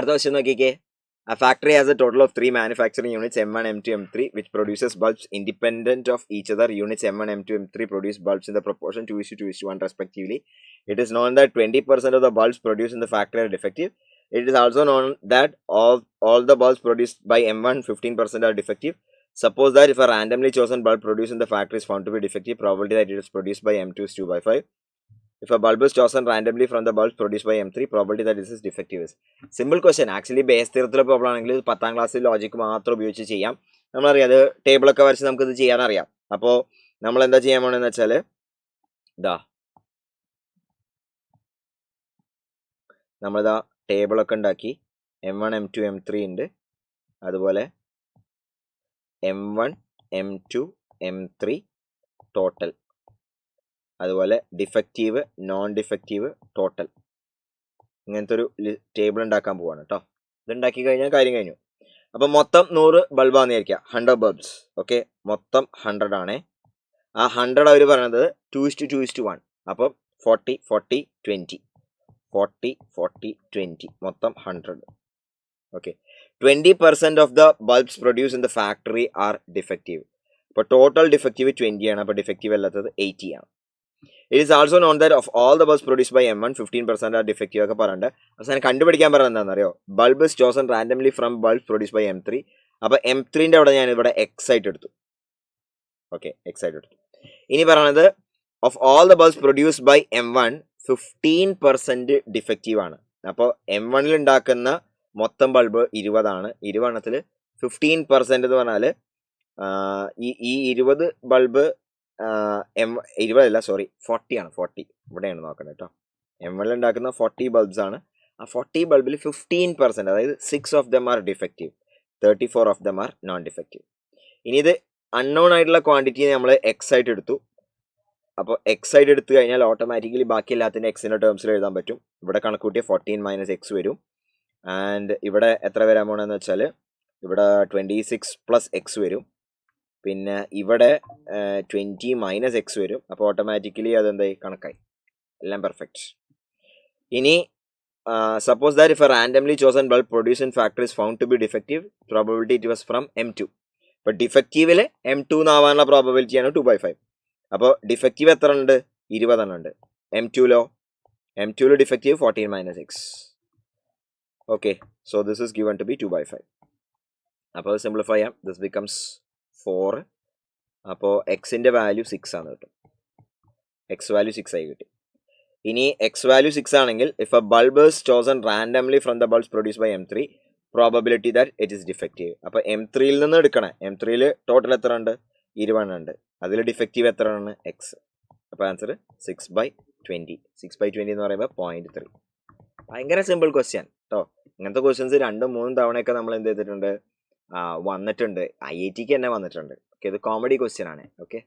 അടുത്ത ക്വസ്റ്റ്യൻ നോക്കിക്കേ. A factory has a total of 3 manufacturing units M1, M2, M3 which produces bulbs independent of each other. Units M1, M2, M3 produce bulbs in the proportion 2:2:1 respectively. It is known that 20% of the bulbs produced in the factory are defective. It is also known that all the bulbs produced by M1 15% are defective. Suppose that if a randomly chosen bulb produced in the factory is found to be defective, probability that it is produced by M2 is 2/5. If a bulb is chosen randomly from the bulbs produced by M3, probability that this is defective is. Simple question. Actually, base theoretical problem ആണെങ്കിൽ 10th ക്ലാസ്സിൽ logic മാത്രം ഉപയോഗിച്ച് ചെയ്യാം. നമ്മളറിയാം അത് ടേബിളൊക്കെ വരച്ച് നമുക്കിത് ചെയ്യാനറിയാം. അപ്പോൾ നമ്മൾ എന്താ ചെയ്യാൻ പോകണമെന്ന് വെച്ചാൽ ഇതാ നമ്മളിതാ ടേബിളൊക്കെ ഉണ്ടാക്കി. M1, M2, M3 ഉണ്ട്. അതുപോലെ M1, M2, M3 ടോട്ടൽ, അതുപോലെ ഡിഫക്റ്റീവ്, നോൺ ഡിഫക്റ്റീവ്, ടോട്ടൽ, ഇങ്ങനത്തെ ഒരു ടേബിൾ ഉണ്ടാക്കാൻ പോവാണ് കേട്ടോ. ഇതുണ്ടാക്കി കഴിഞ്ഞാൽ കാര്യം കഴിഞ്ഞു. അപ്പം മൊത്തം 100 ബൾബാന്ന് വിചാരിക്കുക, 100 ബൾബ്സ്. ഓക്കെ, മൊത്തം 100 ആണേ. ആ 100 അവർ പറയണത് 2:2:1. അപ്പം 40, 40, 20, 40, 40, 20, മൊത്തം 100. Okay, 20% of the bulbs produce in the factory are defective. അപ്പോൾ ടോട്ടൽ ഡിഫക്റ്റീവ് 20 ആണ്. അപ്പോൾ ഡിഫക്റ്റീവ് അല്ലാത്തത് 80 ആണ്. It is also known that of all the bulbs produced by M1, 15% are defective ഒക്കെ പറഞ്ഞിട്ട് അവസാനം കണ്ടുപിടിക്കാൻ പറയുന്നത് എന്താണെന്നറിയോ? Bulb is chosen randomly from bulbs produce by M3. അപ്പോൾ M3ൻ്റെ അവിടെ ഞാൻ ഇവിടെ എക്സ് ആയിട്ട് എടുത്തു. ഓക്കെ, എക്സ് ആയിട്ട് എടുത്തു. ഇനി പറയണത് of all the bulbs produced by M1, 15% defective ആണ്. അപ്പോൾ M1ൽ ഉണ്ടാക്കുന്ന മൊത്തം ബൾബ് 20 ആണ്. 20 15% എന്ന് പറഞ്ഞാൽ ഈ 20 ബൾബ് 20 അല്ല, സോറി 40 ആണ്. 40 ഇവിടെയാണ് നോക്കേണ്ടത് കേട്ടോ. M1ൽ ഉണ്ടാക്കുന്ന 40 ബൾബ്സ് ആണ്. ആ 40 ബൾബിൽ 15%, അതായത് 6 of them are defective, 34 of them are non defective. ഇനി ഇത് അൺനോൺ ആയിട്ടുള്ള ക്വാണ്ടിറ്റി നമ്മൾ എക്സ് ആയിട്ട് എടുത്തു. അപ്പോൾ എക്സ് ആയിട്ട് എടുത്തു കഴിഞ്ഞാൽ ഓട്ടോമാറ്റിക്കലി ബാക്കി എല്ലാത്തിൻ്റെ എക്സിൻ്റെ ടേംസിൽ എഴുതാൻ പറ്റും. ഇവിടെ കണക്കൂട്ടിയ 14 - x വരും. ആൻഡ് ഇവിടെ എത്ര വരാൻ പോകണമെന്ന് വെച്ചാൽ ഇവിടെ 26 + x വരും. പിന്നെ ഇവിടെ 20 - x വരും. അപ്പോൾ ഓട്ടോമാറ്റിക്കലി അതെന്തായി കണക്കായി, എല്ലാം പെർഫെക്റ്റ്. ഇനി suppose that if a randomly chosen bulb produce in factory is found to be defective, probability it was from M2. അപ്പോൾ ഡിഫക്റ്റീവിൽ M2 എന്നാവാനുള്ള പ്രോബബിലിറ്റിയാണ് 2/5. അപ്പോൾ ഡിഫക്റ്റീവ് എത്ര ഉണ്ട്? 20 ഉണ്ട്. M2 defective 14 - x. Okay, so this is given to be 2/5. അപ്പോൾ simplify ചെയ്യാം. This becomes 4. അപ്പോൾ എക്സിൻ്റെ value 6 ആണ് കിട്ടും. എക്സ് വാല്യൂ 6 ആയി കിട്ടി. ഇനി എക്സ് വാല്യൂ 6 ആണെങ്കിൽ if a bulb is chosen randomly from the bulbs produce by M3, probability that it is defective. അപ്പോൾ M3യിൽ നിന്ന് എടുക്കണേ. M3യിൽ ടോട്ടൽ എത്ര ഉണ്ട്? 20 ഉണ്ട്. അതിൽ ഡിഫക്റ്റീവ് എത്ര ആണ്? എക്സ്. അപ്പോൾ ആൻസർ 6/20. 6/20 എന്ന് പറയുമ്പോൾ 0.3. ഭയങ്കര സിമ്പിൾ ക്വസ്റ്റ്യൻ കേട്ടോ. ഇങ്ങനത്തെ ക്വസ്റ്റ്യൻസ് 2-3 തവണയൊക്കെ നമ്മൾ എന്ത് ചെയ്തിട്ടുണ്ട്, വന്നിട്ടുണ്ട്. IITക്ക് തന്നെ വന്നിട്ടുണ്ട്. ഓക്കെ, ഇത് കോമഡി ക്വസ്റ്റ്യൻ ആണ്. ഓക്കെ.